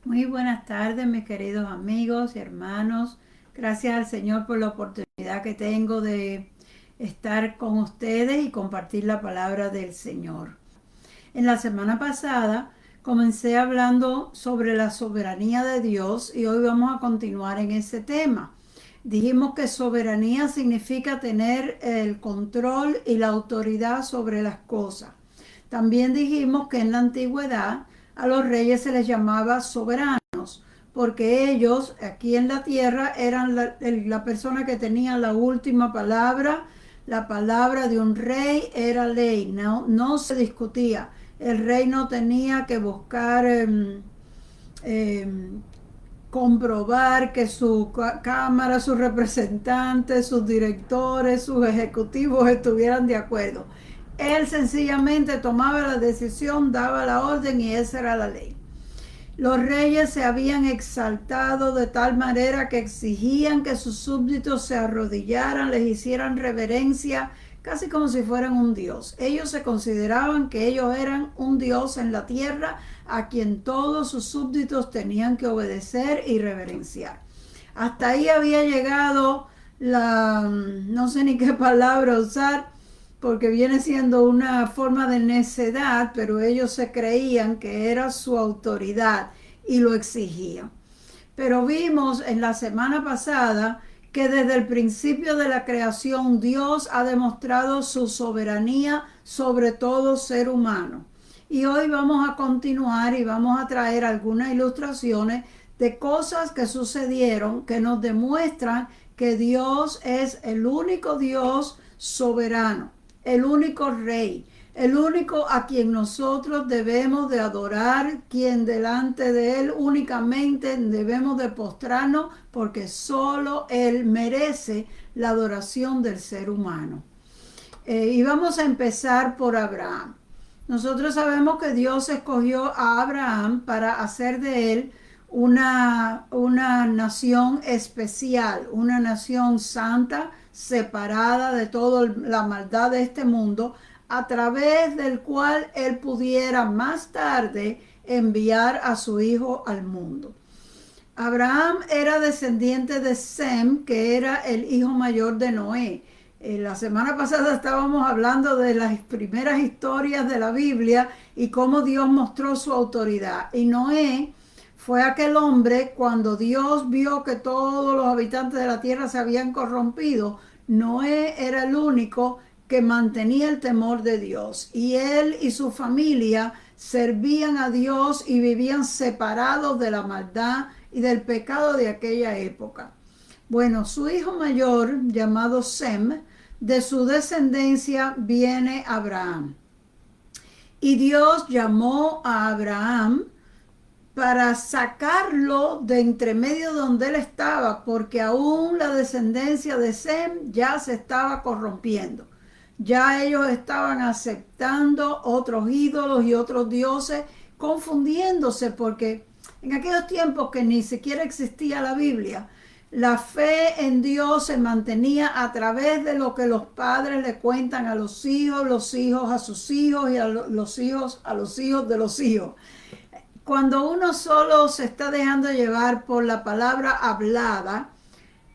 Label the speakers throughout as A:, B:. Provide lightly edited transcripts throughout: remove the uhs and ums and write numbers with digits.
A: Muy buenas tardes, mis queridos amigos y hermanos. Gracias al Señor por la oportunidad que tengo de estar con ustedes y compartir la palabra del Señor. En la semana pasada comencé hablando sobre la soberanía de Dios y hoy vamos a continuar en ese tema. Dijimos que soberanía significa tener el control y la autoridad sobre las cosas. También dijimos que en la antigüedad a los reyes se les llamaba soberanos, porque ellos aquí en la tierra eran la persona que tenía la última palabra. La palabra de un rey era ley, no se discutía. El rey no tenía que buscar eh, comprobar que su cámara, sus representantes, sus directores, sus ejecutivos estuvieran de acuerdo. Él sencillamente tomaba la decisión, daba la orden y esa era la ley. Los reyes se habían exaltado de tal manera que exigían que sus súbditos se arrodillaran, les hicieran reverencia, casi como si fueran un dios. Ellos se consideraban que ellos eran un dios en la tierra a quien todos sus súbditos tenían que obedecer y reverenciar. Hasta ahí había llegado no sé ni qué palabra usar, porque viene siendo una forma de necedad, pero ellos se creían que era su autoridad y lo exigían. Pero vimos en la semana pasada que desde el principio de la creación Dios ha demostrado su soberanía sobre todo ser humano. Y hoy vamos a continuar y vamos a traer algunas ilustraciones de cosas que sucedieron que nos demuestran que Dios es el único Dios soberano, el único rey, el único a quien nosotros debemos de adorar, quien delante de él únicamente debemos de postrarnos, porque solo él merece la adoración del ser humano. Y vamos a empezar por Abraham. Nosotros sabemos que Dios escogió a Abraham para hacer de él una nación especial, una nación santa, separada de toda la maldad de este mundo, a través del cual él pudiera más tarde enviar a su hijo al mundo. Abraham era descendiente de Sem, que era el hijo mayor de Noé. La semana pasada estábamos hablando de las primeras historias de la Biblia y cómo Dios mostró su autoridad. Y Noé fue aquel hombre cuando Dios vio que todos los habitantes de la tierra se habían corrompido. Noé era el único que mantenía el temor de Dios. Y él y su familia servían a Dios y vivían separados de la maldad y del pecado de aquella época. Bueno, su hijo mayor, llamado Sem, de su descendencia viene Abraham. Y Dios llamó a Abraham para sacarlo de entre medio donde él estaba, porque aún la descendencia de Sem ya se estaba corrompiendo. Ya ellos estaban aceptando otros ídolos y otros dioses, confundiéndose, porque en aquellos tiempos que ni siquiera existía la Biblia, la fe en Dios se mantenía a través de lo que los padres le cuentan a los hijos a sus hijos y los hijos a los hijos de los hijos. Cuando uno solo se está dejando llevar por la palabra hablada,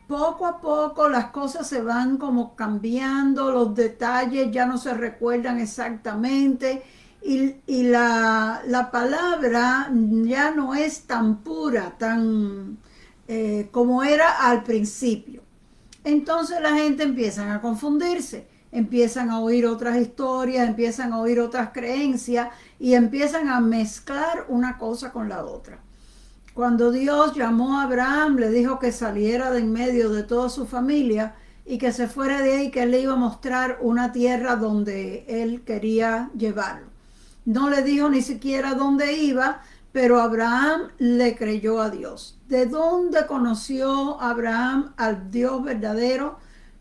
A: poco a poco las cosas se van como cambiando, los detalles ya no se recuerdan exactamente y la palabra ya no es tan pura, tan como era al principio. Entonces la gente empieza a confundirse, empiezan a oír otras historias, empiezan a oír otras creencias y empiezan a mezclar una cosa con la otra. Cuando Dios llamó a Abraham, le dijo que saliera de en medio de toda su familia y que se fuera de ahí, que él le iba a mostrar una tierra donde él quería llevarlo. No le dijo ni siquiera dónde iba, pero Abraham le creyó a Dios. ¿De dónde conoció Abraham al Dios verdadero?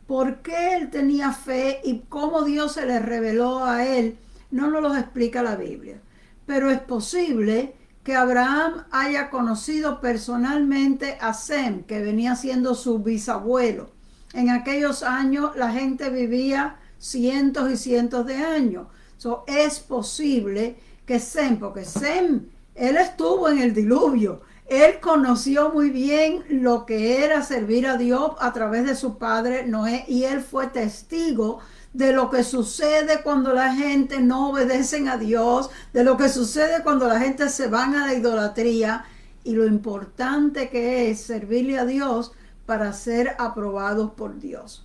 A: ¿Por qué él tenía fe y cómo Dios se le reveló a él? No nos lo explica la Biblia. Pero es posible que Abraham haya conocido personalmente a Sem, que venía siendo su bisabuelo. En aquellos años la gente vivía cientos y cientos de años. Es posible que Sem, porque Sem, él estuvo en el diluvio, Él conoció muy bien lo que era servir a Dios a través de su padre Noé y él fue testigo de lo que sucede cuando la gente no obedece a Dios, de lo que sucede cuando la gente se van a la idolatría y lo importante que es servirle a Dios para ser aprobados por Dios.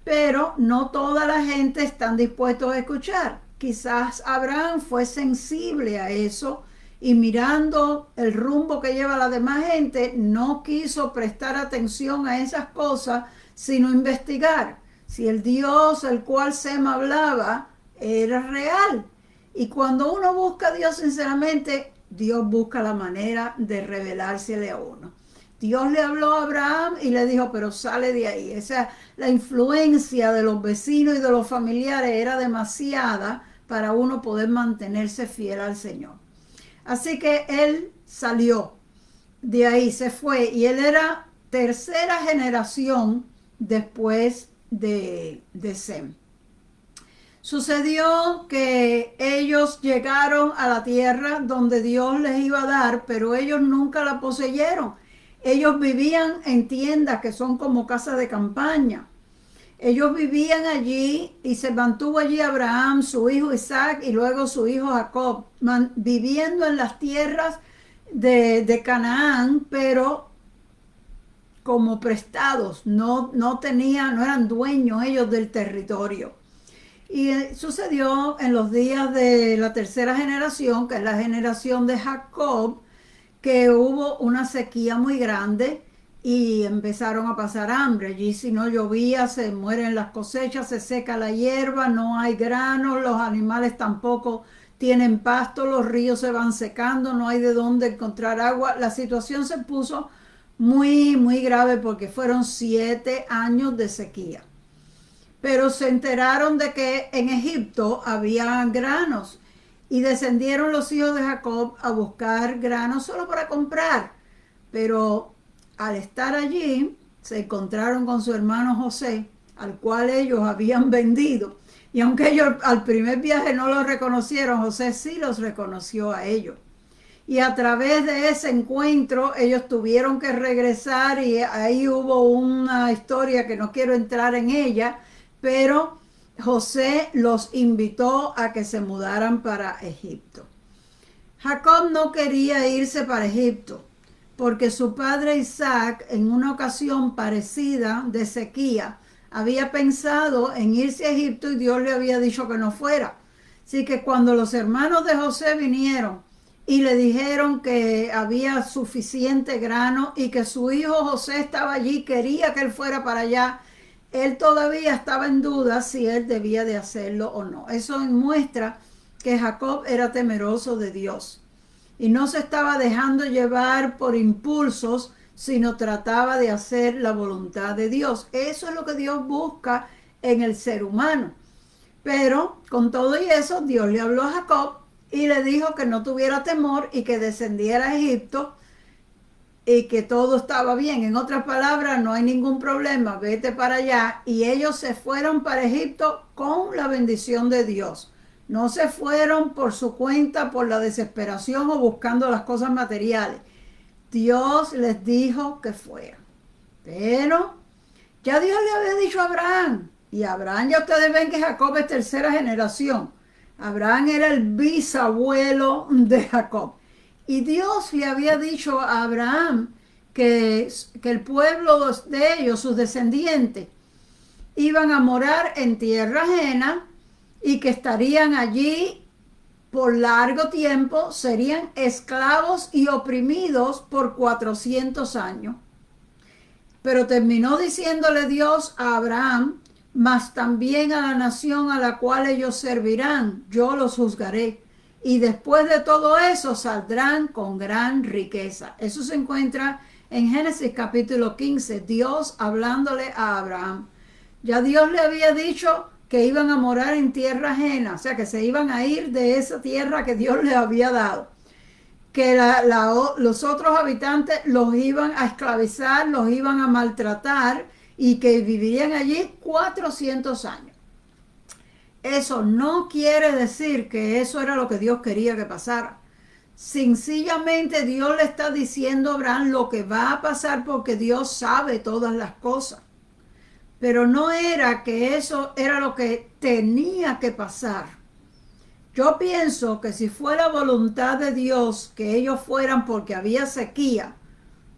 A: Pero no toda la gente está dispuesta a escuchar. Quizás Abraham fue sensible a eso y mirando el rumbo que lleva la demás gente, no quiso prestar atención a esas cosas, sino investigar si el Dios el cual Sem hablaba era real. Y cuando uno busca a Dios sinceramente, Dios busca la manera de revelársele a uno. Dios le habló a Abraham y le dijo, pero sale de ahí. O sea, la influencia de los vecinos y de los familiares era demasiada para uno poder mantenerse fiel al Señor. Así que él salió de ahí, se fue, y él era tercera generación después de Sem. Sucedió que ellos llegaron a la tierra donde Dios les iba a dar, pero ellos nunca la poseyeron. Ellos vivían en tiendas que son como casas de campaña. Ellos vivían allí y se mantuvo allí Abraham, su hijo Isaac y luego su hijo Jacob, viviendo en las tierras de Canaán, pero como prestados, no eran dueños ellos del territorio. Y sucedió en los días de la tercera generación, que es la generación de Jacob, que hubo una sequía muy grande y empezaron a pasar hambre. Allí si no llovía, se mueren las cosechas, se seca la hierba, no hay granos, los animales tampoco tienen pasto, los ríos se van secando, no hay de dónde encontrar agua. La situación se puso muy, muy grave porque fueron 7 años de sequía. Pero se enteraron de que en Egipto había granos y descendieron los hijos de Jacob a buscar granos solo para comprar. Pero al estar allí se encontraron con su hermano José, al cual ellos habían vendido. Y aunque ellos al primer viaje no los reconocieron, José sí los reconoció a ellos. Y a través de ese encuentro ellos tuvieron que regresar y ahí hubo una historia que no quiero entrar en ella, pero José los invitó a que se mudaran para Egipto. Jacob no quería irse para Egipto porque su padre Isaac en una ocasión parecida de sequía había pensado en irse a Egipto y Dios le había dicho que no fuera. Así que cuando los hermanos de José vinieron y le dijeron que había suficiente grano y que su hijo José estaba allí, quería que él fuera para allá, él todavía estaba en duda si él debía de hacerlo o no. Eso muestra que Jacob era temeroso de Dios y no se estaba dejando llevar por impulsos, sino trataba de hacer la voluntad de Dios. Eso es lo que Dios busca en el ser humano. Pero con todo y eso, Dios le habló a Jacob y le dijo que no tuviera temor y que descendiera a Egipto y que todo estaba bien. En otras palabras, no hay ningún problema, vete para allá. Y ellos se fueron para Egipto con la bendición de Dios. No se fueron por su cuenta, por la desesperación o buscando las cosas materiales. Dios les dijo que fueran. Pero ya Dios le había dicho a Abraham, y Abraham ya ustedes ven que Jacob es tercera generación. Abraham era el bisabuelo de Jacob. Y Dios le había dicho a Abraham que el pueblo de ellos, sus descendientes, iban a morar en tierra ajena y que estarían allí por largo tiempo, serían esclavos y oprimidos por 400 años. Pero terminó diciéndole Dios a Abraham, mas también a la nación a la cual ellos servirán, yo los juzgaré. Y después de todo eso saldrán con gran riqueza. Eso se encuentra en Génesis capítulo 15, Dios hablándole a Abraham. Ya Dios le había dicho que iban a morar en tierra ajena, o sea que se iban a ir de esa tierra que Dios les había dado. Que los otros habitantes los iban a esclavizar, los iban a maltratar y que vivirían allí 400 años. Eso no quiere decir que eso era lo que Dios quería que pasara. Sencillamente Dios le está diciendo a Abraham lo que va a pasar porque Dios sabe todas las cosas. Pero no era que eso era lo que tenía que pasar. Yo pienso que si fuera voluntad de Dios que ellos fueran porque había sequía,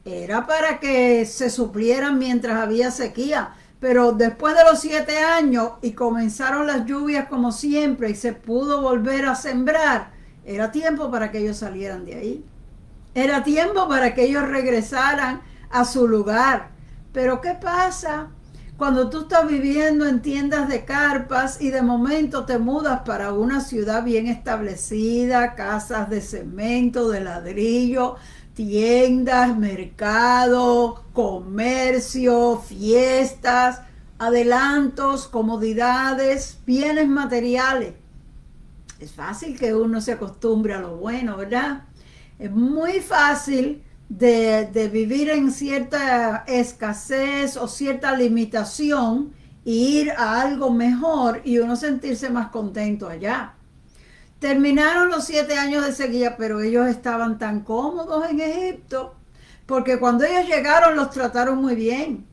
A: era para que se suplieran mientras había sequía. Pero después de los 7 años y comenzaron las lluvias como siempre y se pudo volver a sembrar, era tiempo para que ellos salieran de ahí. Era tiempo para que ellos regresaran a su lugar. Pero ¿qué pasa cuando tú estás viviendo en tiendas de carpas y de momento te mudas para una ciudad bien establecida, casas de cemento, de ladrillo, tiendas, mercado, comercio, fiestas, adelantos, comodidades, bienes materiales? Es fácil que uno se acostumbre a lo bueno, ¿verdad? Es muy fácil de vivir en cierta escasez o cierta limitación e ir a algo mejor y uno sentirse más contento allá. Terminaron los 7 años de sequía, pero ellos estaban tan cómodos en Egipto, porque cuando ellos llegaron los trataron muy bien.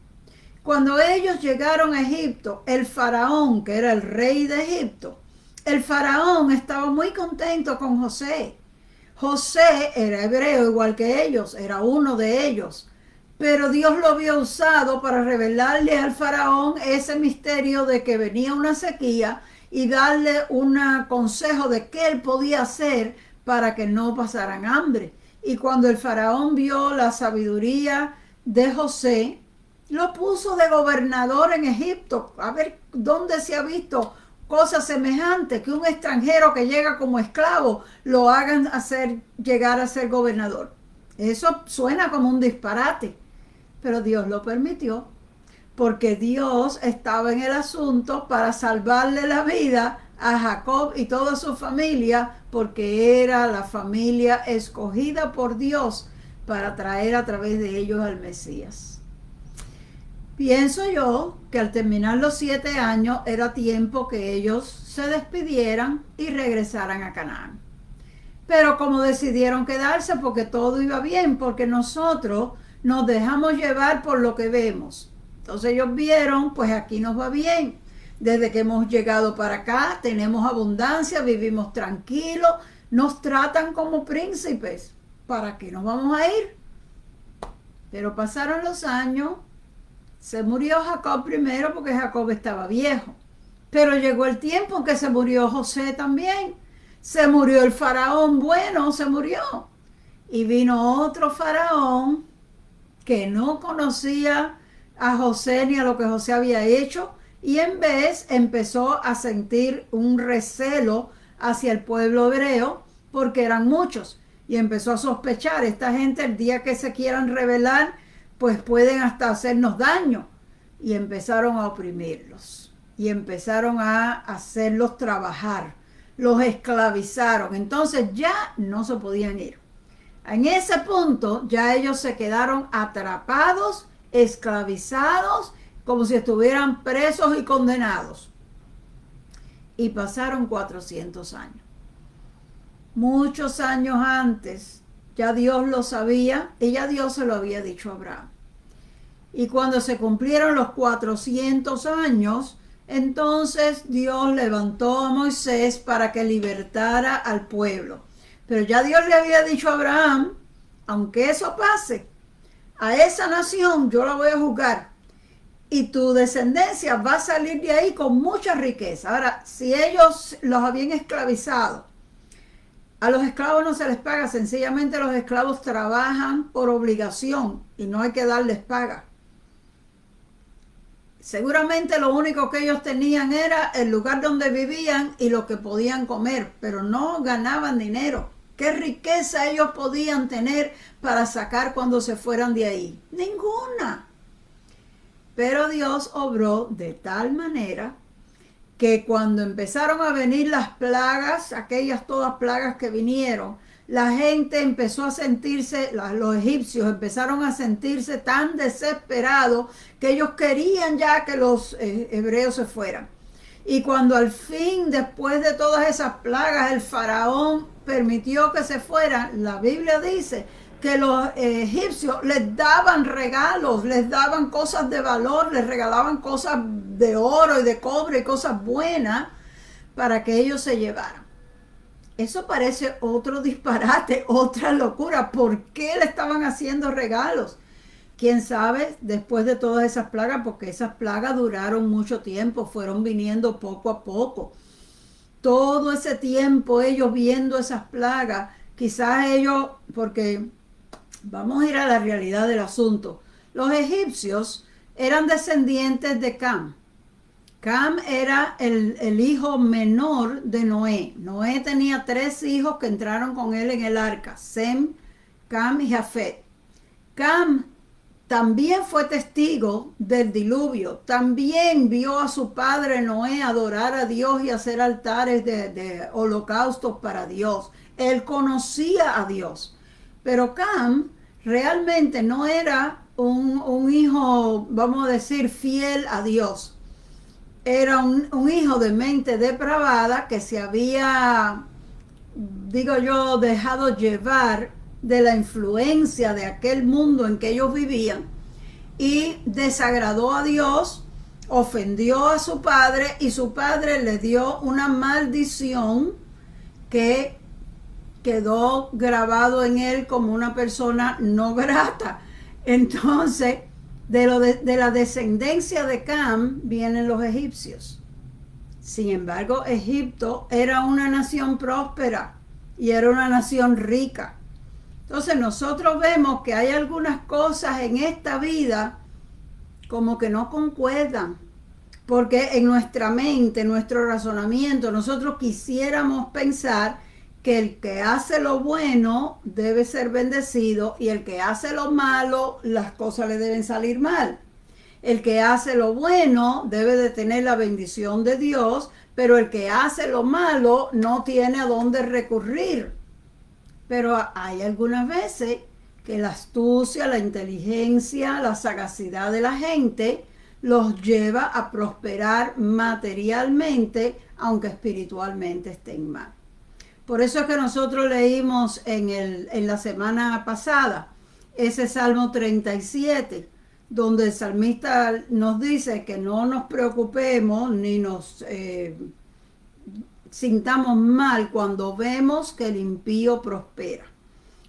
A: Cuando ellos llegaron a Egipto, el faraón, que era el rey de Egipto, el faraón estaba muy contento con José. José era hebreo igual que ellos, era uno de ellos. Pero Dios lo había usado para revelarle al faraón ese misterio de que venía una sequía y darle un consejo de qué él podía hacer para que no pasaran hambre. Y cuando el faraón vio la sabiduría de José, lo puso de gobernador en Egipto. A ver, ¿dónde se ha visto cosa semejante que un extranjero que llega como esclavo lo hagan llegar a ser gobernador? Eso suena como un disparate, pero Dios lo permitió, porque Dios estaba en el asunto para salvarle la vida a Jacob y toda su familia, porque era la familia escogida por Dios para traer a través de ellos al Mesías. Pienso yo que al terminar los 7 años era tiempo que ellos se despidieran y regresaran a Canaán. Pero como decidieron quedarse porque todo iba bien, porque nosotros nos dejamos llevar por lo que vemos. Entonces ellos vieron, pues aquí nos va bien. Desde que hemos llegado para acá, tenemos abundancia, vivimos tranquilos, nos tratan como príncipes. ¿Para qué nos vamos a ir? Pero pasaron los años. Se murió Jacob primero porque Jacob estaba viejo. Pero llegó el tiempo en que se murió José también. Se murió el faraón bueno, se murió. Y vino otro faraón que no conocía a José ni a lo que José había hecho. Y en vez empezó a sentir un recelo hacia el pueblo hebreo porque eran muchos. Y empezó a sospechar, esta gente el día que se quieran rebelar, pues pueden hasta hacernos daño. Y empezaron a oprimirlos. Y empezaron a hacerlos trabajar. Los esclavizaron. Entonces ya no se podían ir. En ese punto ya ellos se quedaron atrapados, esclavizados, como si estuvieran presos y condenados. Y pasaron 400 años. Muchos años antes, ya Dios lo sabía y ya Dios se lo había dicho a Abraham. Y cuando se cumplieron los 400 años, entonces Dios levantó a Moisés para que libertara al pueblo. Pero ya Dios le había dicho a Abraham, aunque eso pase, a esa nación yo la voy a juzgar. Y tu descendencia va a salir de ahí con mucha riqueza. Ahora, si ellos los habían esclavizado, a los esclavos no se les paga, sencillamente los esclavos trabajan por obligación y no hay que darles paga. Seguramente lo único que ellos tenían era el lugar donde vivían y lo que podían comer, pero no ganaban dinero. ¿Qué riqueza ellos podían tener para sacar cuando se fueran de ahí? Ninguna. Pero Dios obró de tal manera que cuando empezaron a venir las plagas, aquellas todas plagas que vinieron, la gente empezó a sentirse, los egipcios empezaron a sentirse tan desesperados que ellos querían ya que los hebreos se fueran. Y cuando al fin, después de todas esas plagas, el faraón permitió que se fueran, la Biblia dice que los egipcios les daban regalos, les daban cosas de valor, les regalaban cosas de oro y de cobre y cosas buenas para que ellos se llevaran. Eso parece otro disparate, otra locura. ¿Por qué le estaban haciendo regalos? ¿Quién sabe? Después de todas esas plagas, porque esas plagas duraron mucho tiempo, fueron viniendo poco a poco. Todo ese tiempo ellos viendo esas plagas, quizás ellos, porque vamos a ir a la realidad del asunto. Los egipcios eran descendientes de Cam. Cam era el hijo menor de Noé. Noé tenía 3 hijos que entraron con él en el arca: Sem, Cam y Jafet. Cam también fue testigo del diluvio. También vio a su padre Noé adorar a Dios y hacer altares de holocaustos para Dios. Él conocía a Dios. Pero Cam realmente no era un hijo, vamos a decir, fiel a Dios. Era un hijo de mente depravada que se había, digo yo, dejado llevar de la influencia de aquel mundo en que ellos vivían y desagradó a Dios, ofendió a su padre y su padre le dio una maldición que quedó grabado en él como una persona no grata. Entonces, de la descendencia de Cam vienen los egipcios. Sin embargo, Egipto era una nación próspera y era una nación rica. Entonces nosotros vemos que hay algunas cosas en esta vida como que no concuerdan, porque en nuestra mente, nuestro razonamiento, nosotros quisiéramos pensar que el que hace lo bueno debe ser bendecido y el que hace lo malo, las cosas le deben salir mal. El que hace lo bueno debe de tener la bendición de Dios, pero el que hace lo malo no tiene a dónde recurrir. Pero hay algunas veces que la astucia, la inteligencia, la sagacidad de la gente los lleva a prosperar materialmente, aunque espiritualmente estén mal. Por eso es que nosotros leímos en la semana pasada ese Salmo 37, donde el salmista nos dice que no nos preocupemos ni nos sintamos mal cuando vemos que el impío prospera.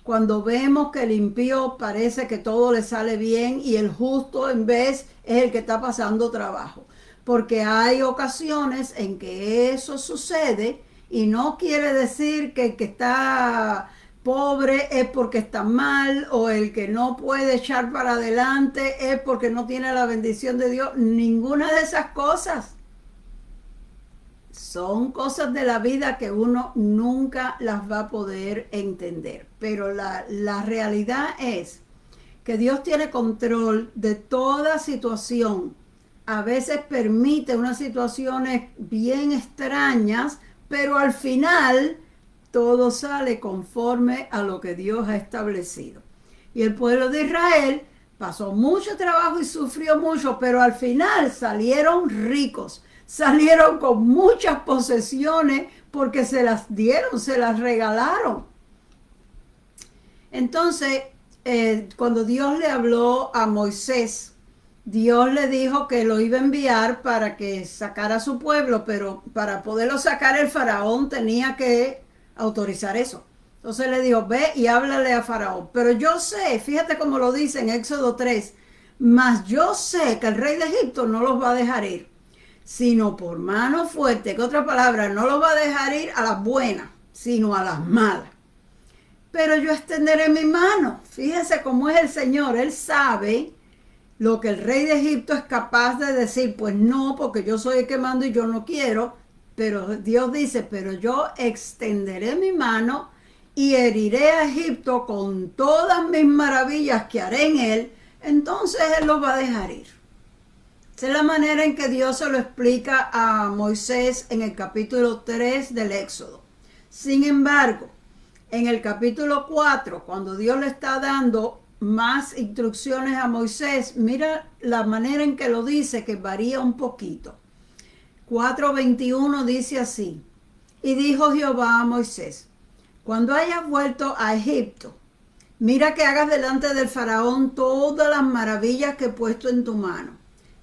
A: Cuando vemos que el impío parece que todo le sale bien y el justo en vez es el que está pasando trabajo. Porque hay ocasiones en que eso sucede y no quiere decir que el que está pobre es porque está mal o el que no puede echar para adelante es porque no tiene la bendición de Dios. Ninguna de esas cosas. Son cosas de la vida que uno nunca las va a poder entender. Pero la realidad es que Dios tiene control de toda situación. A veces permite unas situaciones bien extrañas, pero al final todo sale conforme a lo que Dios ha establecido. Y el pueblo de Israel pasó mucho trabajo y sufrió mucho, pero al final salieron ricos. Salieron con muchas posesiones porque se las dieron, se las regalaron. Entonces, cuando Dios le habló a Moisés, Dios le dijo que lo iba a enviar para que sacara a su pueblo, pero para poderlo sacar el faraón tenía que autorizar eso. Entonces le dijo, ve y háblale a Faraón. Pero yo sé, fíjate cómo lo dice en Éxodo 3, mas yo sé que el rey de Egipto no los va a dejar ir, sino por mano fuerte, que otra palabra, no los va a dejar ir a las buenas, sino a las malas. Pero yo extenderé mi mano. Fíjense cómo es el Señor. Él sabe lo que el rey de Egipto es capaz de decir. Pues no, porque yo soy el que mando y yo no quiero. Pero Dios dice, pero yo extenderé mi mano y heriré a Egipto con todas mis maravillas que haré en él. Entonces él los va a dejar ir. Esa es la manera en que Dios se lo explica a Moisés en el capítulo 3 del Éxodo. Sin embargo, en el capítulo 4, cuando Dios le está dando más instrucciones a Moisés, mira la manera en que lo dice, que varía un poquito. 4:21 dice así: y dijo Jehová a Moisés: cuando hayas vuelto a Egipto, mira que hagas delante del faraón todas las maravillas que he puesto en tu mano.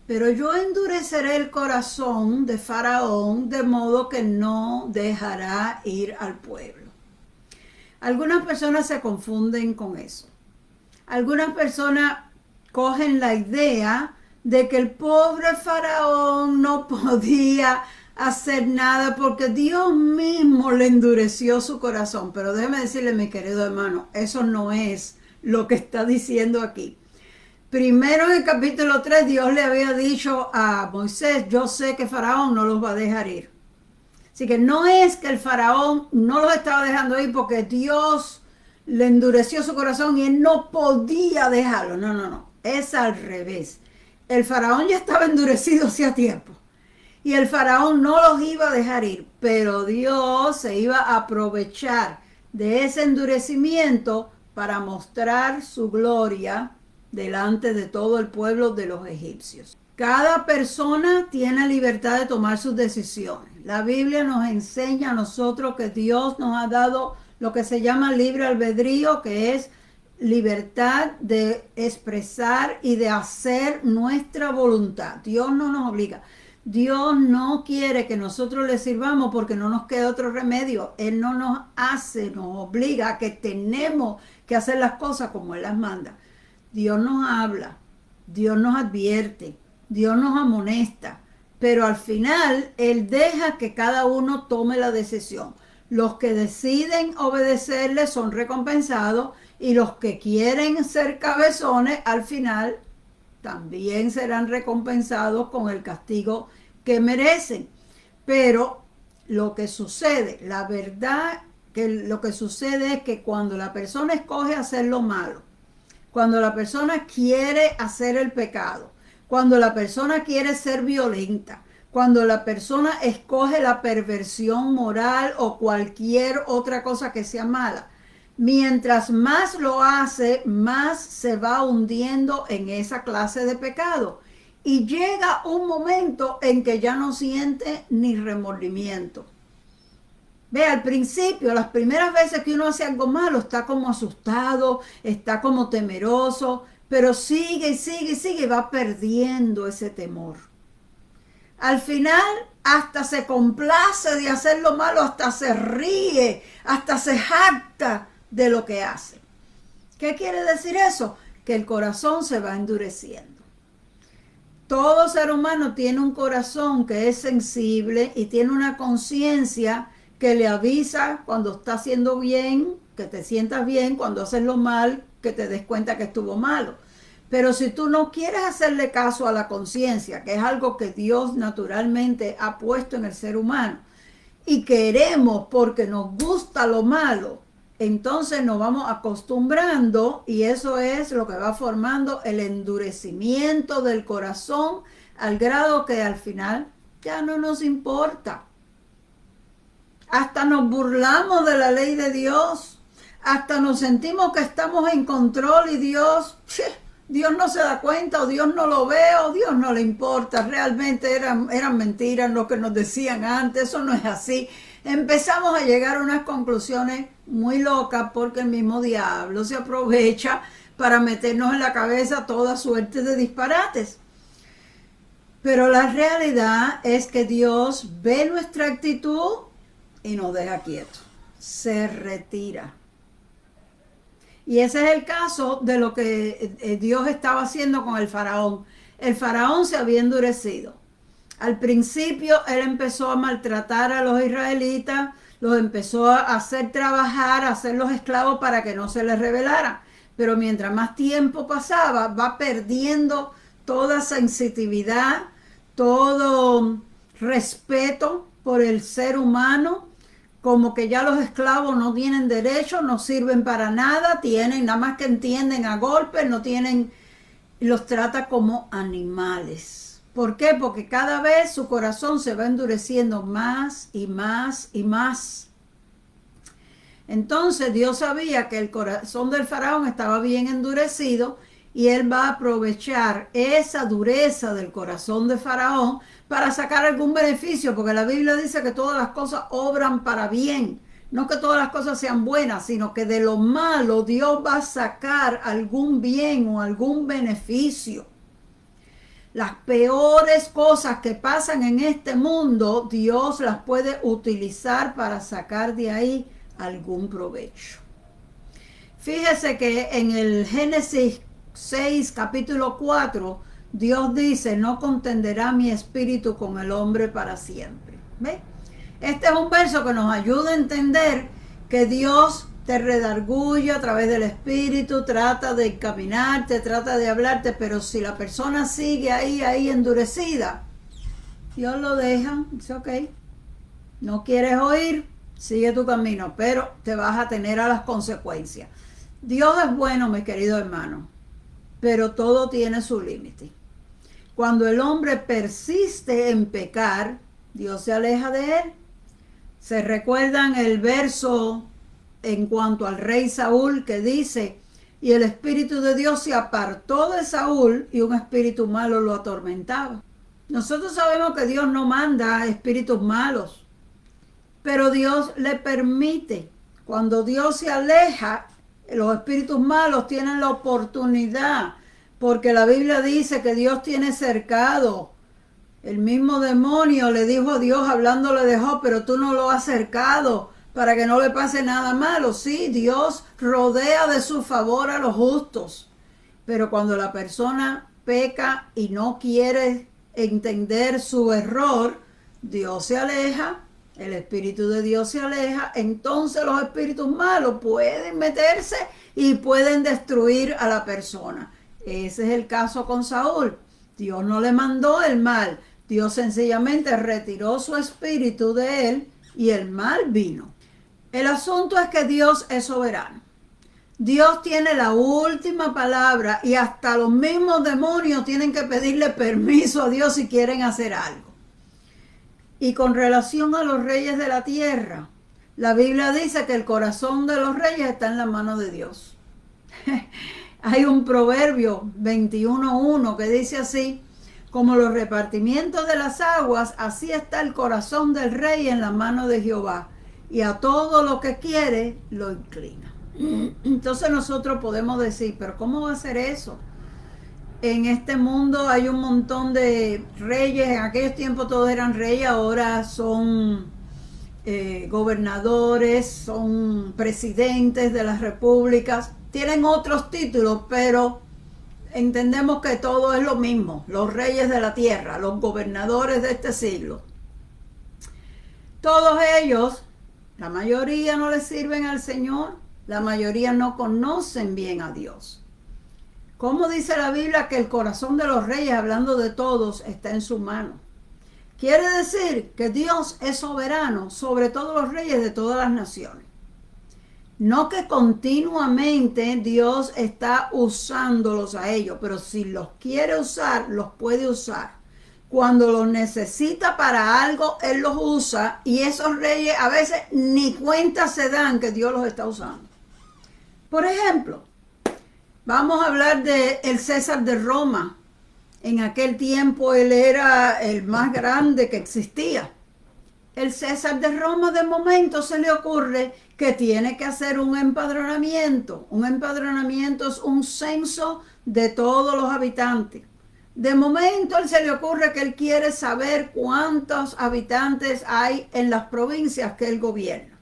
A: Pero yo endureceré el corazón de faraón de modo que no dejará ir al pueblo. Algunas personas se confunden con eso. Algunas personas cogen la idea de que el pobre faraón no podía hacer nada porque Dios mismo le endureció su corazón. Pero déjeme decirle, mi querido hermano, eso no es lo que está diciendo aquí. Primero en el capítulo 3 Dios le había dicho a Moisés, yo sé que faraón no los va a dejar ir. Así que no es que el faraón no los estaba dejando ir porque Dios le endureció su corazón y él no podía dejarlo. No, no, no. Es al revés. El faraón ya estaba endurecido hacía tiempo. Y el faraón no los iba a dejar ir. Pero Dios se iba a aprovechar de ese endurecimiento para mostrar su gloria delante de todo el pueblo de los egipcios. Cada persona tiene libertad de tomar sus decisiones. La Biblia nos enseña a nosotros que Dios nos ha dado lo que se llama libre albedrío, que es libertad de expresar y de hacer nuestra voluntad. Dios no nos obliga. Dios no quiere que nosotros le sirvamos porque no nos queda otro remedio. Él no nos hace, nos obliga a que tenemos que hacer las cosas como Él las manda. Dios nos habla, Dios nos advierte, Dios nos amonesta, pero al final Él deja que cada uno tome la decisión. Los que deciden obedecerle son recompensados y los que quieren ser cabezones al final también serán recompensados con el castigo que merecen. Pero lo que sucede, la verdad que lo que sucede es que cuando la persona escoge hacer lo malo, cuando la persona quiere hacer el pecado, cuando la persona quiere ser violenta, cuando la persona escoge la perversión moral o cualquier otra cosa que sea mala, mientras más lo hace, más se va hundiendo en esa clase de pecado. Y llega un momento en que ya no siente ni remordimiento. Ve, al principio, las primeras veces que uno hace algo malo, está como asustado, está como temeroso, pero sigue y sigue y sigue y va perdiendo ese temor. Al final, hasta se complace de hacer lo malo, hasta se ríe, hasta se jacta de lo que hace. ¿Qué quiere decir eso? Que el corazón se va endureciendo. Todo ser humano tiene un corazón que es sensible y tiene una conciencia que le avisa cuando está haciendo bien, que te sientas bien, cuando haces lo mal, que te des cuenta que estuvo malo. Pero si tú no quieres hacerle caso a la conciencia, que es algo que Dios naturalmente ha puesto en el ser humano, y queremos porque nos gusta lo malo, entonces nos vamos acostumbrando y eso es lo que va formando el endurecimiento del corazón al grado que al final ya no nos importa. Hasta nos burlamos de la ley de Dios, hasta nos sentimos que estamos en control y Dios no se da cuenta, o Dios no lo ve, o Dios no le importa. Realmente eran mentiras lo que nos decían antes, eso no es así. Empezamos a llegar a unas conclusiones muy locas porque el mismo diablo se aprovecha para meternos en la cabeza toda suerte de disparates. Pero la realidad es que Dios ve nuestra actitud y nos deja quietos, se retira. Y ese es el caso de lo que Dios estaba haciendo con el faraón. El faraón se había endurecido. Al principio él empezó a maltratar a los israelitas, los empezó a hacer trabajar, a hacerlos esclavos para que no se les rebelaran. Pero mientras más tiempo pasaba, va perdiendo toda sensitividad, todo respeto por el ser humano, como que ya los esclavos no tienen derecho, no sirven para nada, tienen, nada más que entienden a golpes, no tienen, los trata como animales. ¿Por qué? Porque cada vez su corazón se va endureciendo más y más y más. Entonces Dios sabía que el corazón del faraón estaba bien endurecido y él va a aprovechar esa dureza del corazón de faraón para sacar algún beneficio, porque la Biblia dice que todas las cosas obran para bien. No que todas las cosas sean buenas, sino que de lo malo Dios va a sacar algún bien o algún beneficio. Las peores cosas que pasan en este mundo, Dios las puede utilizar para sacar de ahí algún provecho. Fíjese que en el Génesis 6, capítulo 4, Dios dice, no contenderá mi espíritu con el hombre para siempre. ¿Ve? Este es un verso que nos ayuda a entender que Dios te redarguye a través del espíritu, trata de encaminarte, trata de hablarte, pero si la persona sigue ahí endurecida, Dios lo deja, dice ok, no quieres oír, sigue tu camino, pero te vas a tener a las consecuencias. Dios es bueno, mi querido hermano, pero todo tiene su límite. Cuando el hombre persiste en pecar, Dios se aleja de él. ¿Se recuerdan el verso en cuanto al rey Saúl que dice, y el espíritu de Dios se apartó de Saúl y un espíritu malo lo atormentaba? Nosotros sabemos que Dios no manda espíritus malos, pero Dios le permite. Cuando Dios se aleja, los espíritus malos tienen la oportunidad, porque la Biblia dice que Dios tiene cercado. El mismo demonio le dijo a Dios hablándole de Job, pero tú no lo has cercado para que no le pase nada malo. Sí, Dios rodea de su favor a los justos, pero cuando la persona peca y no quiere entender su error, Dios se aleja, el Espíritu de Dios se aleja, entonces los espíritus malos pueden meterse y pueden destruir a la persona. Ese es el caso con Saúl. Dios no le mandó el mal, Dios sencillamente retiró su espíritu de él y el mal vino. El asunto es que Dios es soberano. Dios tiene la última palabra y hasta los mismos demonios tienen que pedirle permiso a Dios si quieren hacer algo. Y con relación a los reyes de la tierra, la Biblia dice que el corazón de los reyes está en la mano de Dios. Hay un proverbio 21:1 que dice así, como los repartimientos de las aguas, así está el corazón del rey en la mano de Jehová, y a todo lo que quiere lo inclina. Entonces nosotros podemos decir, pero ¿cómo va a ser eso? En este mundo hay un montón de reyes, en aquellos tiempos todos eran reyes, ahora son gobernadores, son presidentes de las repúblicas, tienen otros títulos, pero entendemos que todo es lo mismo, los reyes de la tierra, los gobernadores de este siglo. Todos ellos, la mayoría no le sirven al Señor, la mayoría no conocen bien a Dios. ¿Cómo dice la Biblia que el corazón de los reyes, hablando de todos, está en su mano? Quiere decir que Dios es soberano sobre todos los reyes de todas las naciones. No que continuamente Dios está usándolos a ellos, pero si los quiere usar, los puede usar. Cuando los necesita para algo, Él los usa y esos reyes a veces ni cuenta se dan que Dios los está usando. Por ejemplo, vamos a hablar de el César de Roma. En aquel tiempo él era el más grande que existía. El César de Roma de momento se le ocurre que tiene que hacer un empadronamiento. Un empadronamiento es un censo de todos los habitantes. De momento él se le ocurre que él quiere saber cuántos habitantes hay en las provincias que él gobierna.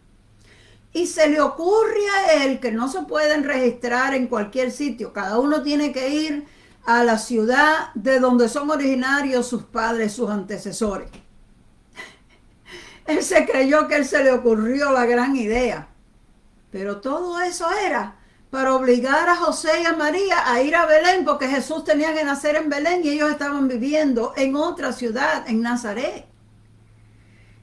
A: Y se le ocurre a él que no se pueden registrar en cualquier sitio. Cada uno tiene que ir a la ciudad de donde son originarios sus padres, sus antecesores. Él se creyó que él se le ocurrió la gran idea. Pero todo eso era para obligar a José y a María a ir a Belén, porque Jesús tenía que nacer en Belén y ellos estaban viviendo en otra ciudad, en Nazaret.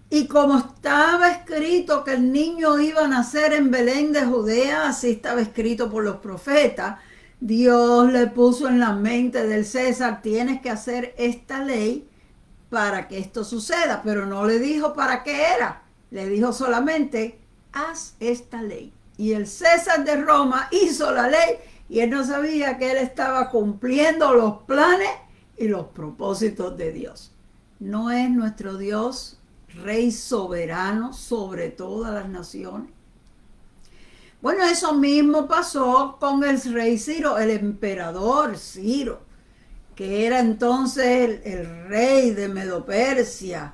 A: Y como estaba escrito que el niño iba a nacer en Belén de Judea, así estaba escrito por los profetas, Dios le puso en la mente del César, tienes que hacer esta ley para que esto suceda, pero no le dijo para qué era, le dijo solamente, haz esta ley. Y el César de Roma hizo la ley y él no sabía que él estaba cumpliendo los planes y los propósitos de Dios. ¿No es nuestro Dios Rey soberano sobre todas las naciones? Bueno, eso mismo pasó con el rey Ciro, el emperador Ciro, que era entonces el rey de Medo-Persia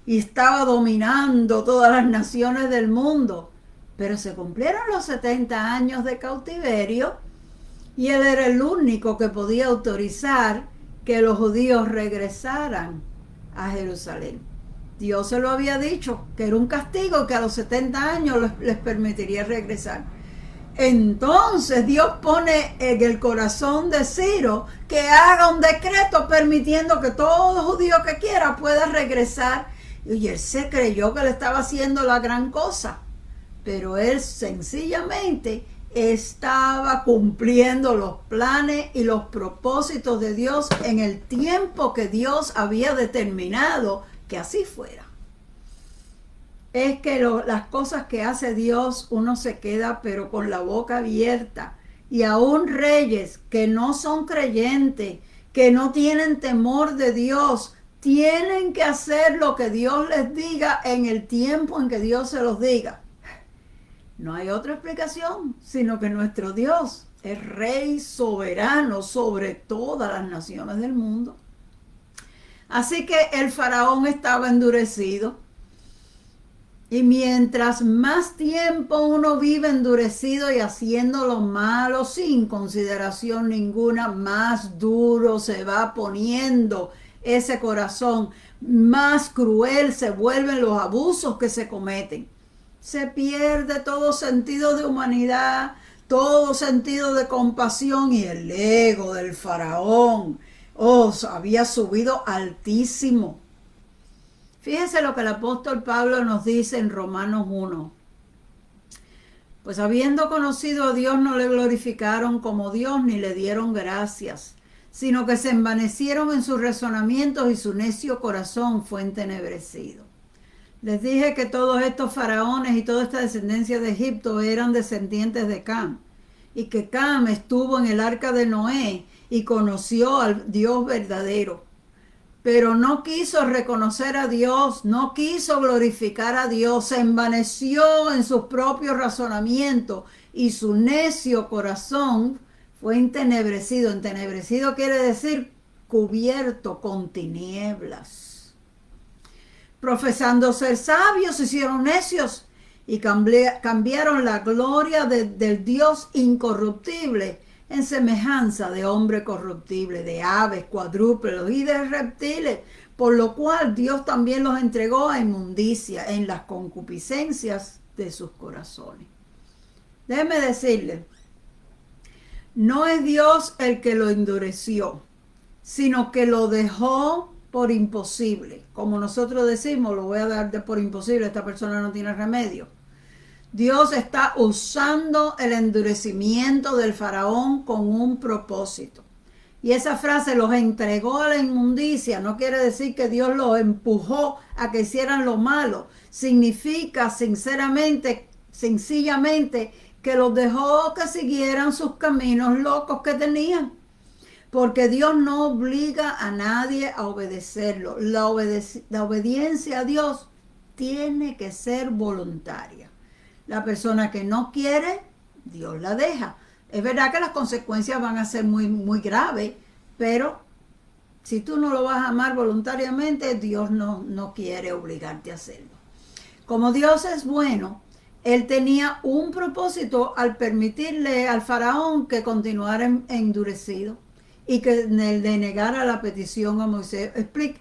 A: y estaba dominando todas las naciones del mundo. Pero se cumplieron los 70 años de cautiverio y él era el único que podía autorizar que los judíos regresaran a Jerusalén. Dios se lo había dicho, que era un castigo, que a los 70 años les permitiría regresar. Entonces Dios pone en el corazón de Ciro que haga un decreto permitiendo que todo judío que quiera pueda regresar. Y él se creyó que le estaba haciendo la gran cosa, pero él sencillamente estaba cumpliendo los planes y los propósitos de Dios en el tiempo que Dios había determinado que así fuera. Es que las cosas que hace Dios, uno se queda pero con la boca abierta. Y aún reyes que no son creyentes, que no tienen temor de Dios, tienen que hacer lo que Dios les diga en el tiempo en que Dios se los diga. No hay otra explicación, sino que nuestro Dios es Rey soberano sobre todas las naciones del mundo. Así que el faraón estaba endurecido. Y mientras más tiempo uno vive endurecido y haciendo lo malo sin consideración ninguna, más duro se va poniendo ese corazón, más cruel se vuelven los abusos que se cometen. Se pierde todo sentido de humanidad, todo sentido de compasión y el ego del faraón, había subido altísimo. Fíjense lo que el apóstol Pablo nos dice en Romanos 1. Pues habiendo conocido a Dios no le glorificaron como Dios ni le dieron gracias, sino que se envanecieron en sus razonamientos y su necio corazón fue entenebrecido. Les dije que todos estos faraones y toda esta descendencia de Egipto eran descendientes de Cam, y que Cam estuvo en el arca de Noé y conoció al Dios verdadero. Pero no quiso reconocer a Dios, no quiso glorificar a Dios, se envaneció en sus propios razonamientos y su necio corazón fue entenebrecido. Entenebrecido quiere decir cubierto con tinieblas. Profesando ser sabios, se hicieron necios y cambiaron la gloria del Dios incorruptible en semejanza de hombre corruptible, de aves, cuadrúpedos y de reptiles, por lo cual Dios también los entregó a inmundicia en las concupiscencias de sus corazones. Déjeme decirle, no es Dios el que lo endureció, sino que lo dejó por imposible. Como nosotros decimos, lo voy a dar de por imposible, esta persona no tiene remedio. Dios está usando el endurecimiento del faraón con un propósito. Y esa frase, los entregó a la inmundicia, no quiere decir que Dios los empujó a que hicieran lo malo. Significa sencillamente que los dejó que siguieran sus caminos locos que tenían. Porque Dios no obliga a nadie a obedecerlo. La obediencia a Dios tiene que ser voluntaria. La persona que no quiere, Dios la deja. Es verdad que las consecuencias van a ser muy, muy graves, pero si tú no lo vas a amar voluntariamente, Dios no quiere obligarte a hacerlo. Como Dios es bueno, Él tenía un propósito al permitirle al faraón que continuara endurecido y que le negara la petición a Moisés.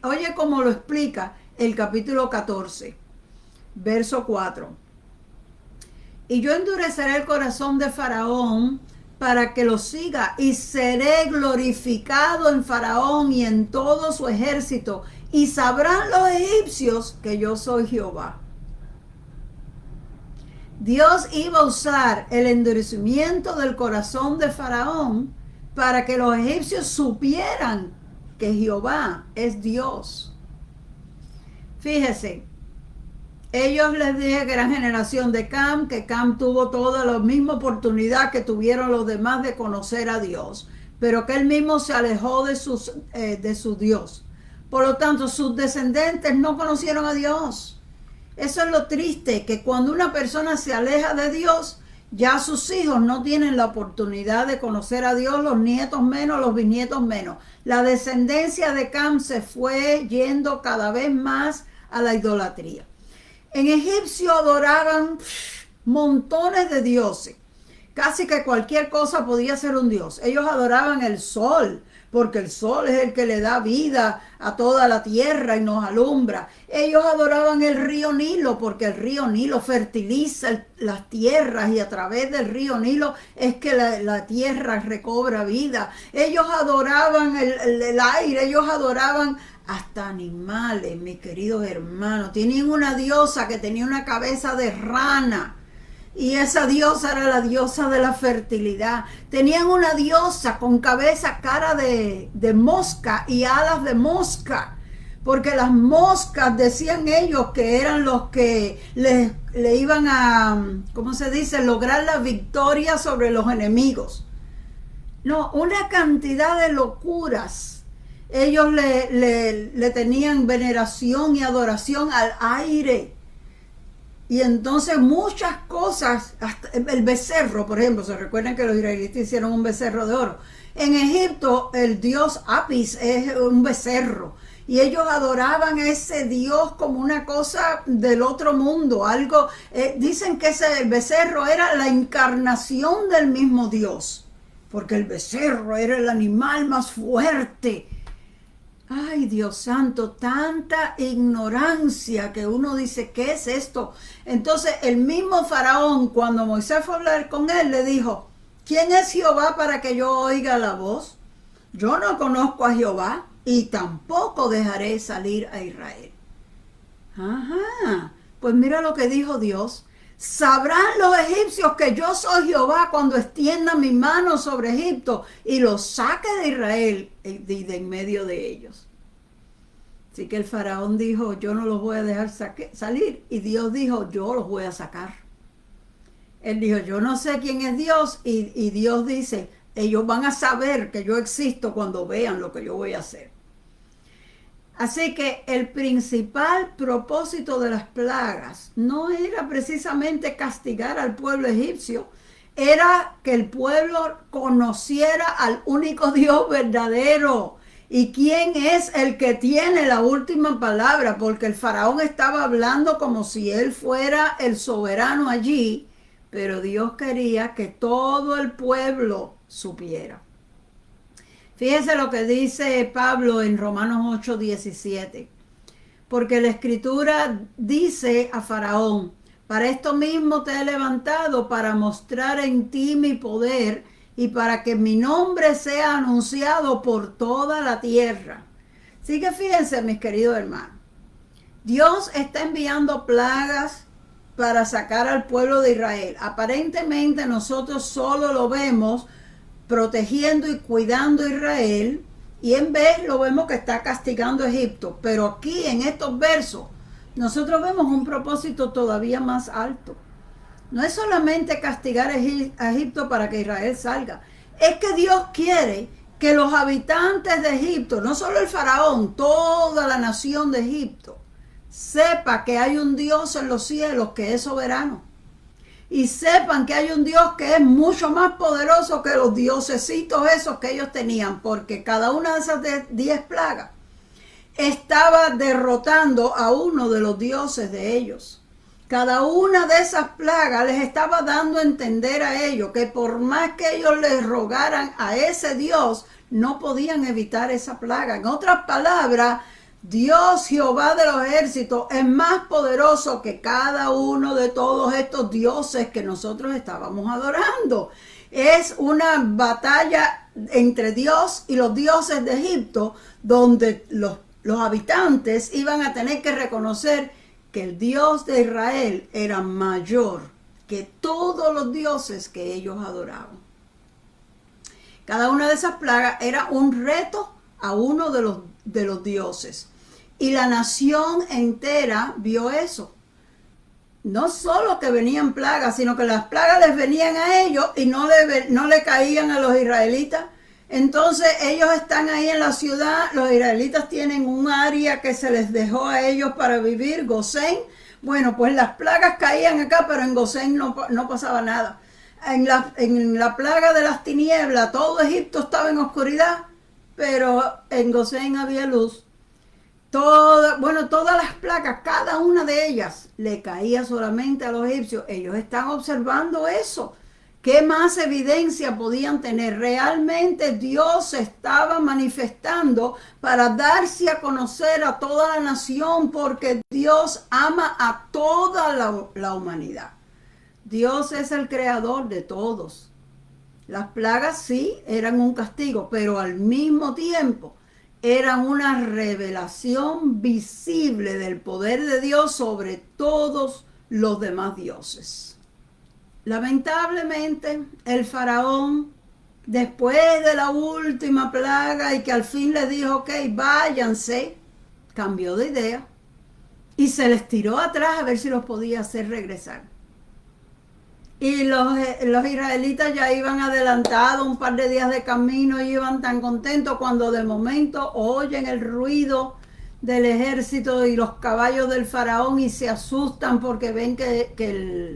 A: Oye cómo lo explica el capítulo 14, verso 4. Y yo endureceré el corazón de Faraón para que lo siga, y seré glorificado en Faraón y en todo su ejército, y sabrán los egipcios que yo soy Jehová. Dios iba a usar el endurecimiento del corazón de Faraón para que los egipcios supieran que Jehová es Dios. Fíjese, ellos les dije que eran generación de Cam, que Cam tuvo toda la misma oportunidad que tuvieron los demás de conocer a Dios, pero que él mismo se alejó de su Dios. Por lo tanto, sus descendientes no conocieron a Dios. Eso es lo triste, que cuando una persona se aleja de Dios, Ya sus hijos no tienen la oportunidad de conocer a Dios, los nietos menos, los bisnietos menos. La descendencia de Cam se fue yendo cada vez más a la idolatría. En Egipcio adoraban montones de dioses. Casi que cualquier cosa podía ser un dios. Ellos adoraban el sol, porque el sol es el que le da vida a toda la tierra y nos alumbra. Ellos adoraban el río Nilo, porque el río Nilo fertiliza las tierras y a través del río Nilo es que la tierra recobra vida. Ellos adoraban el aire, ellos adoraban hasta animales, mis queridos hermanos. Tenían una diosa que tenía una cabeza de rana. Y esa diosa era la diosa de la fertilidad. Tenían una diosa con cabeza, cara de mosca y alas de mosca. Porque las moscas, decían ellos, que eran los que le iban a, ¿cómo se dice?, lograr la victoria sobre los enemigos. No, una cantidad de locuras. Ellos le tenían veneración y adoración al aire. Y entonces muchas cosas, hasta el becerro, por ejemplo, se recuerdan que los israelitas hicieron un becerro de oro. En Egipto el dios Apis es un becerro y ellos adoraban a ese dios como una cosa del otro mundo, algo, dicen que ese becerro era la encarnación del mismo Dios, porque el becerro era el animal más fuerte. Ay, Dios santo, tanta ignorancia que uno dice, ¿qué es esto? Entonces el mismo faraón, cuando Moisés fue a hablar con él, le dijo, ¿quién es Jehová para que yo oiga la voz? Yo no conozco a Jehová y tampoco dejaré salir a Israel. Ajá, pues mira lo que dijo Dios. Sabrán los egipcios que yo soy Jehová cuando extienda mi mano sobre Egipto y los saque de Israel de en medio de ellos. Así que el faraón dijo, yo no los voy a dejar salir. Y Dios dijo, yo los voy a sacar. Él dijo, yo no sé quién es Dios. Y Dios dice, ellos van a saber que yo existo cuando vean lo que yo voy a hacer. Así que el principal propósito de las plagas no era precisamente castigar al pueblo egipcio, era que el pueblo conociera al único Dios verdadero. ¿Y quién es el que tiene la última palabra? Porque el faraón estaba hablando como si él fuera el soberano allí, pero Dios quería que todo el pueblo supiera. Fíjese lo que dice Pablo en Romanos 8:17. Porque la Escritura dice a Faraón, para esto mismo te he levantado, para mostrar en ti mi poder y para que mi nombre sea anunciado por toda la tierra. Así que fíjense, mis queridos hermanos, Dios está enviando plagas para sacar al pueblo de Israel. Aparentemente nosotros solo lo vemos protegiendo y cuidando a Israel, y en vez lo vemos que está castigando a Egipto. Pero aquí en estos versos nosotros vemos un propósito todavía más alto. No es solamente castigar a Egipto para que Israel salga, es que Dios quiere que los habitantes de Egipto, no solo el faraón, toda la nación de Egipto, sepa que hay un Dios en los cielos que es soberano. Y sepan que hay un Dios que es mucho más poderoso que los diosesitos esos que ellos tenían, porque cada una de esas 10 plagas estaba derrotando a uno de los dioses de ellos. Cada una de esas plagas les estaba dando a entender a ellos que por más que ellos les rogaran a ese Dios, no podían evitar esa plaga. En otras palabras, Dios Jehová de los ejércitos es más poderoso que cada uno de todos estos dioses que nosotros estábamos adorando. Es una batalla entre Dios y los dioses de Egipto, donde los habitantes iban a tener que reconocer que el Dios de Israel era mayor que todos los dioses que ellos adoraban. Cada una de esas plagas era un reto a uno de los dioses. Y la nación entera vio eso. No solo que venían plagas, sino que las plagas les venían a ellos y no le caían a los israelitas. Entonces ellos están ahí en la ciudad, los israelitas tienen un área que se les dejó a ellos para vivir, Gosén. Bueno, pues las plagas caían acá, pero en Gosén no pasaba nada. en la plaga de las tinieblas, todo Egipto estaba en oscuridad, pero en Gosén había luz. Todas las placas, cada una de ellas le caía solamente a los egipcios. Ellos están observando eso. ¿Qué más evidencia podían tener? Realmente Dios se estaba manifestando para darse a conocer a toda la nación, porque Dios ama a toda la humanidad. Dios es el creador de todos. Las plagas sí eran un castigo, pero al mismo tiempo eran una revelación visible del poder de Dios sobre todos los demás dioses. Lamentablemente, el faraón, después de la última plaga y que al fin les dijo, ok, váyanse, cambió de idea y se les tiró atrás a ver si los podía hacer regresar. Y los israelitas ya iban adelantados un par de días de camino y iban tan contentos cuando de momento oyen el ruido del ejército y los caballos del faraón y se asustan porque ven que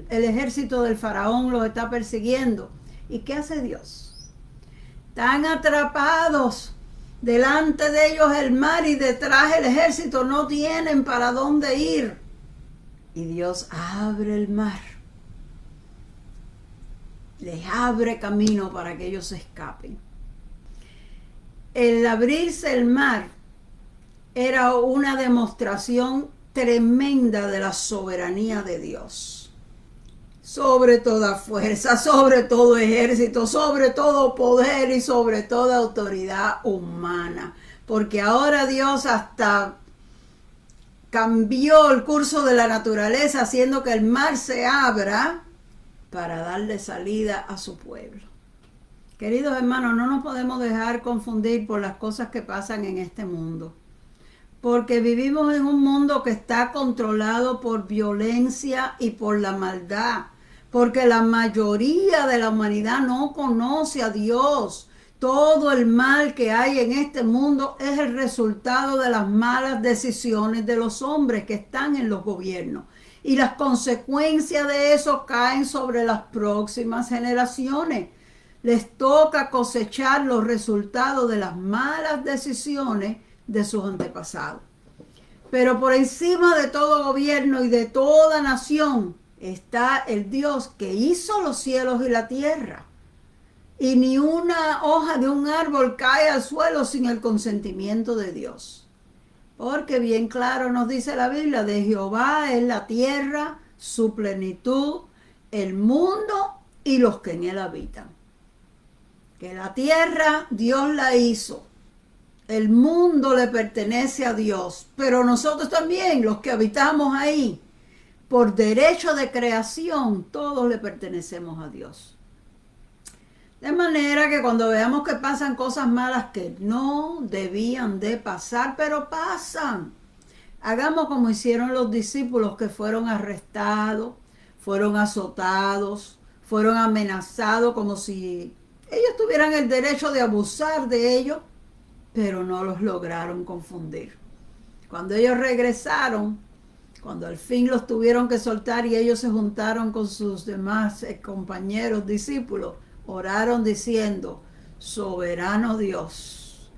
A: el ejército del faraón los está persiguiendo. ¿Y qué hace Dios? Están atrapados. Delante de ellos el mar y detrás el ejército, no tienen para dónde ir. Y Dios abre el mar. Les abre camino para que ellos se escapen. El abrirse el mar era una demostración tremenda de la soberanía de Dios. Sobre toda fuerza, sobre todo ejército, sobre todo poder y sobre toda autoridad humana. Porque ahora Dios hasta cambió el curso de la naturaleza, haciendo que el mar se abra para darle salida a su pueblo. Queridos hermanos, no nos podemos dejar confundir por las cosas que pasan en este mundo, porque vivimos en un mundo que está controlado por violencia y por la maldad, porque la mayoría de la humanidad no conoce a Dios. Todo el mal que hay en este mundo es el resultado de las malas decisiones de los hombres que están en los gobiernos. Y las consecuencias de eso caen sobre las próximas generaciones. Les toca cosechar los resultados de las malas decisiones de sus antepasados. Pero por encima de todo gobierno y de toda nación está el Dios que hizo los cielos y la tierra. Y ni una hoja de un árbol cae al suelo sin el consentimiento de Dios. Porque bien claro nos dice la Biblia, de Jehová es la tierra, su plenitud, el mundo y los que en él habitan. Que la tierra Dios la hizo, el mundo le pertenece a Dios, pero nosotros también, los que habitamos ahí, por derecho de creación, todos le pertenecemos a Dios. De manera que cuando veamos que pasan cosas malas que no debían de pasar, pero pasan, hagamos como hicieron los discípulos que fueron arrestados, fueron azotados, fueron amenazados como si ellos tuvieran el derecho de abusar de ellos, pero no los lograron confundir. Cuando ellos regresaron, cuando al fin los tuvieron que soltar y ellos se juntaron con sus demás compañeros discípulos, oraron diciendo, soberano Dios,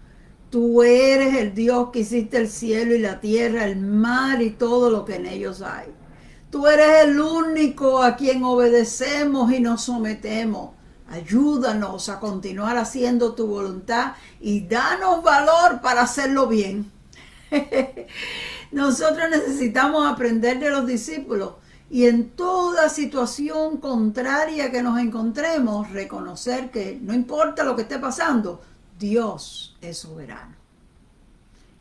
A: tú eres el Dios que hiciste el cielo y la tierra, el mar y todo lo que en ellos hay. Tú eres el único a quien obedecemos y nos sometemos. Ayúdanos a continuar haciendo tu voluntad y danos valor para hacerlo bien. Nosotros necesitamos aprender de los discípulos. Y en toda situación contraria que nos encontremos, reconocer que no importa lo que esté pasando, Dios es soberano.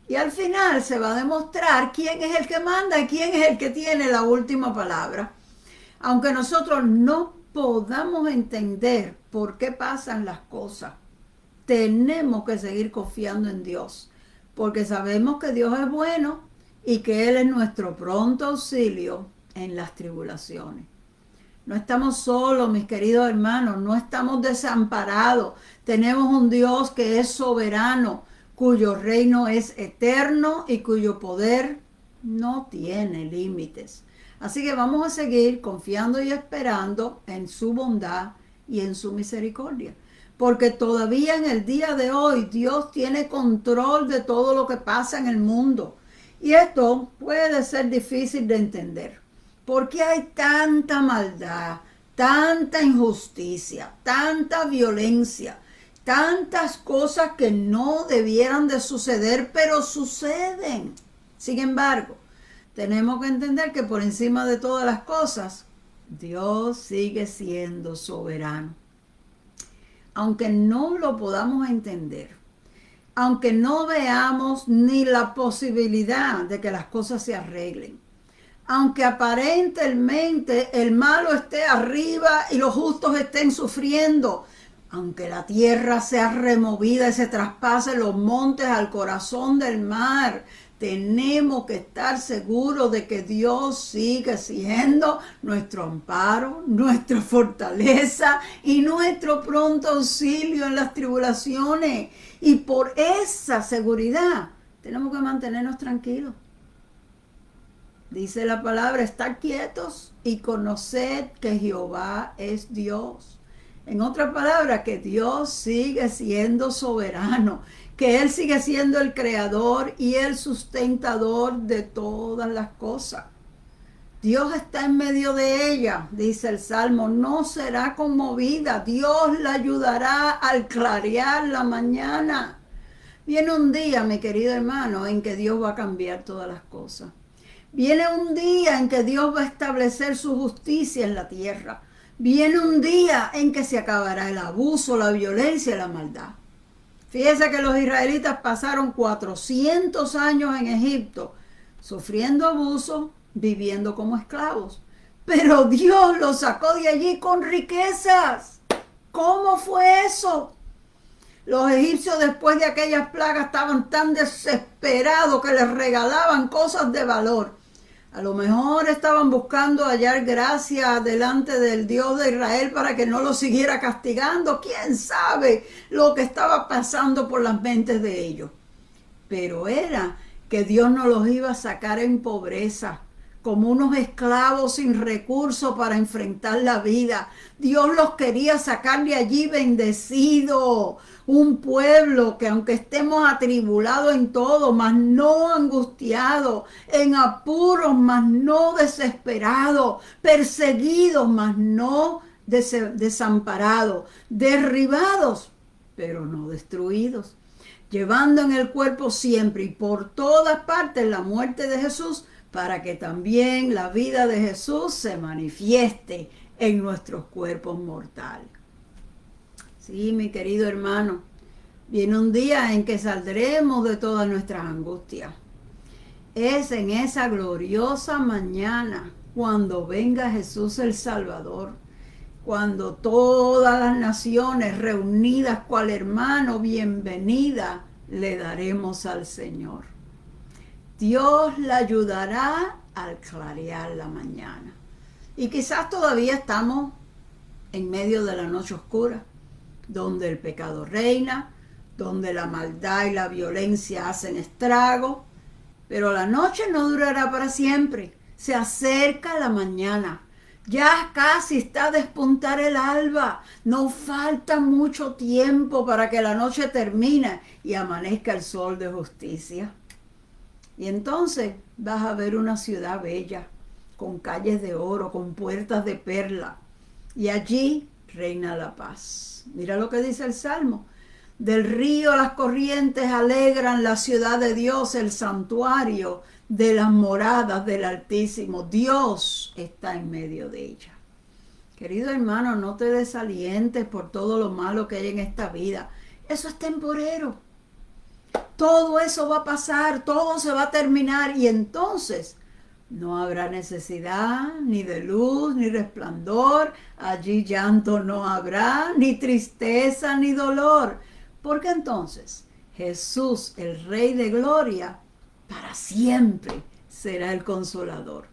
A: Y al final se va a demostrar quién es el que manda y quién es el que tiene la última palabra. Aunque nosotros no podamos entender por qué pasan las cosas, tenemos que seguir confiando en Dios, porque sabemos que Dios es bueno y que Él es nuestro pronto auxilio en las tribulaciones. No estamos solos, mis queridos hermanos, no estamos desamparados. Tenemos un Dios que es soberano, cuyo reino es eterno y cuyo poder no tiene límites. Así que vamos a seguir confiando y esperando en su bondad y en su misericordia. Porque todavía en el día de hoy Dios tiene control de todo lo que pasa en el mundo. Y esto puede ser difícil de entender. ¿Por qué hay tanta maldad, tanta injusticia, tanta violencia, tantas cosas que no debieran de suceder, pero suceden? Sin embargo, tenemos que entender que por encima de todas las cosas, Dios sigue siendo soberano. Aunque no lo podamos entender, aunque no veamos ni la posibilidad de que las cosas se arreglen, aunque aparentemente el malo esté arriba y los justos estén sufriendo, aunque la tierra sea removida y se traspase los montes al corazón del mar, tenemos que estar seguros de que Dios sigue siendo nuestro amparo, nuestra fortaleza y nuestro pronto auxilio en las tribulaciones. Y por esa seguridad tenemos que mantenernos tranquilos. Dice la palabra, estad quietos y conoced que Jehová es Dios. En otras palabras, que Dios sigue siendo soberano, que Él sigue siendo el creador y el sustentador de todas las cosas. Dios está en medio de ella, dice el Salmo, no será conmovida, Dios la ayudará al clarear la mañana. Viene un día, mi querido hermano, en que Dios va a cambiar todas las cosas. Viene un día en que Dios va a establecer su justicia en la tierra. Viene un día en que se acabará el abuso, la violencia y la maldad. Fíjese que los israelitas pasaron 400 años en Egipto, sufriendo abuso, viviendo como esclavos. Pero Dios los sacó de allí con riquezas. ¿Cómo fue eso? Los egipcios después de aquellas plagas estaban tan desesperados que les regalaban cosas de valor. A lo mejor estaban buscando hallar gracia delante del Dios de Israel para que no lo siguiera castigando. ¿Quién sabe lo que estaba pasando por las mentes de ellos? Pero era que Dios no los iba a sacar en pobreza, como unos esclavos sin recursos para enfrentar la vida. Dios los quería sacar de allí bendecido. Un pueblo que aunque estemos atribulados en todo, mas no angustiados, en apuros, mas no desesperados, perseguidos, mas no desamparados, derribados, pero no destruidos, llevando en el cuerpo siempre y por todas partes la muerte de Jesús, para que también la vida de Jesús se manifieste en nuestros cuerpos mortales. Sí, mi querido hermano, viene un día en que saldremos de todas nuestras angustias. Es en esa gloriosa mañana cuando venga Jesús el Salvador, cuando todas las naciones reunidas cual hermano, bienvenida le daremos al Señor. Dios la ayudará al clarear la mañana. Y quizás todavía estamos en medio de la noche oscura, donde el pecado reina, donde la maldad y la violencia hacen estrago, pero la noche no durará para siempre. Se acerca la mañana. Ya casi está a despuntar el alba. No falta mucho tiempo para que la noche termine y amanezca el sol de justicia. Y entonces vas a ver una ciudad bella, con calles de oro, con puertas de perla. Y allí reina la paz. Mira lo que dice el Salmo. Del río las corrientes alegran la ciudad de Dios, el santuario de las moradas del Altísimo. Dios está en medio de ella. Querido hermano, no te desalientes por todo lo malo que hay en esta vida. Eso es temporero. Todo eso va a pasar, todo se va a terminar y entonces no habrá necesidad ni de luz ni resplandor. Allí llanto no habrá, ni tristeza ni dolor. Porque entonces Jesús, el Rey de Gloria, para siempre será el Consolador.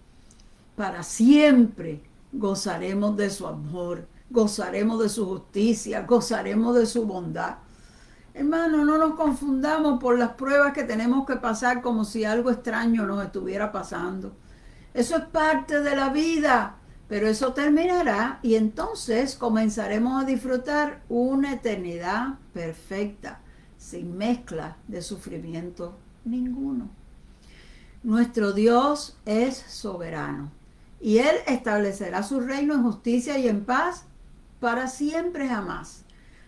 A: Para siempre gozaremos de su amor, gozaremos de su justicia, gozaremos de su bondad. Hermano, no nos confundamos por las pruebas que tenemos que pasar como si algo extraño nos estuviera pasando. Eso es parte de la vida, Pero eso terminará y entonces comenzaremos a disfrutar una eternidad perfecta, sin mezcla de sufrimiento ninguno. Nuestro Dios es soberano y Él establecerá su reino en justicia y en paz para siempre jamás.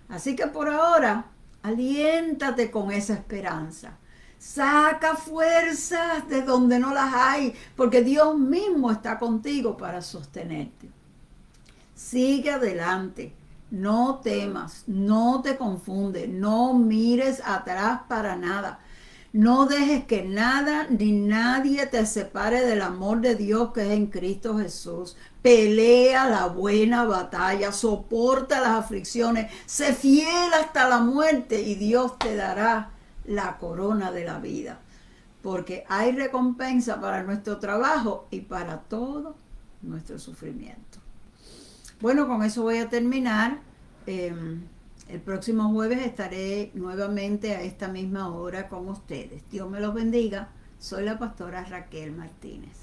A: Así que por ahora, aliéntate con esa esperanza. Saca fuerzas de donde no las hay, porque Dios mismo está contigo para sostenerte. Sigue adelante, no temas, no te confundes, no mires atrás para nada. No dejes que nada ni nadie te separe del amor de Dios que es en Cristo Jesús. Pelea la buena batalla, soporta las aflicciones, sé fiel hasta la muerte y Dios te dará la corona de la vida. Porque hay recompensa para nuestro trabajo y para todo nuestro sufrimiento. Bueno, con eso voy a terminar. El próximo jueves estaré nuevamente a esta misma hora con ustedes. Dios me los bendiga. Soy la pastora Raquel Martínez.